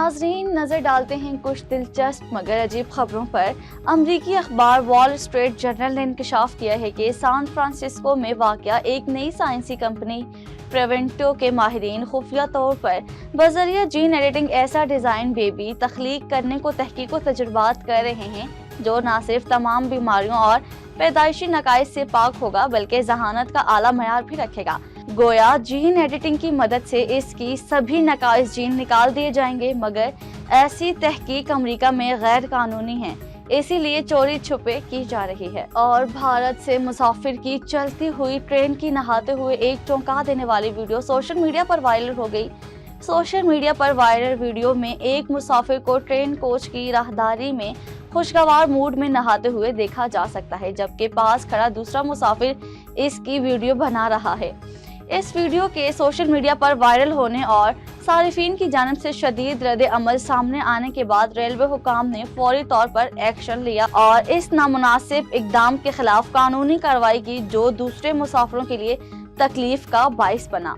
ناظرین نظر ڈالتے ہیں کچھ دلچسپ مگر عجیب خبروں پر۔ امریکی اخبار وال اسٹریٹ جرنل نے انکشاف کیا ہے کہ سان فرانسسکو میں واقع ایک نئی سائنسی کمپنی پریونٹو کے ماہرین خفیہ طور پر بذریعہ جین ایڈیٹنگ ایسا ڈیزائن بیبی تخلیق کرنے کو تحقیق و تجربات کر رہے ہیں جو نہ صرف تمام بیماریوں اور پیدائشی نقائص سے پاک ہوگا بلکہ ذہانت کا اعلیٰ معیار بھی رکھے گا۔ گویا جین ایڈیٹنگ کی مدد سے اس کی سبھی نقائص جین نکال دیے جائیں گے، مگر ایسی تحقیق امریکہ میں غیر قانونی ہے، اسی لیے چوری چھپے کی جا رہی ہے۔ اور بھارت سے مسافر کی چلتی ہوئی ٹرین کی نہاتے ہوئے ایک چونکا دینے والی ویڈیو سوشل میڈیا پر وائرل ہو گئی۔ سوشل میڈیا پر وائرل ویڈیو میں ایک مسافر کو ٹرین کوچ کی راہداری میں خوشگوار موڈ میں نہاتے ہوئے دیکھا جا سکتا ہے، جبکہ پاس کھڑا دوسرا مسافر اس کی ویڈیو بنا رہا ہے۔ اس ویڈیو کے سوشل میڈیا پر وائرل ہونے اور صارفین کی جانب سے شدید رد عمل سامنے آنے کے بعد ریلوے حکام نے فوری طور پر ایکشن لیا اور اس نامناسب اقدام کے خلاف قانونی کارروائی کی جو دوسرے مسافروں کے لیے تکلیف کا باعث بنا۔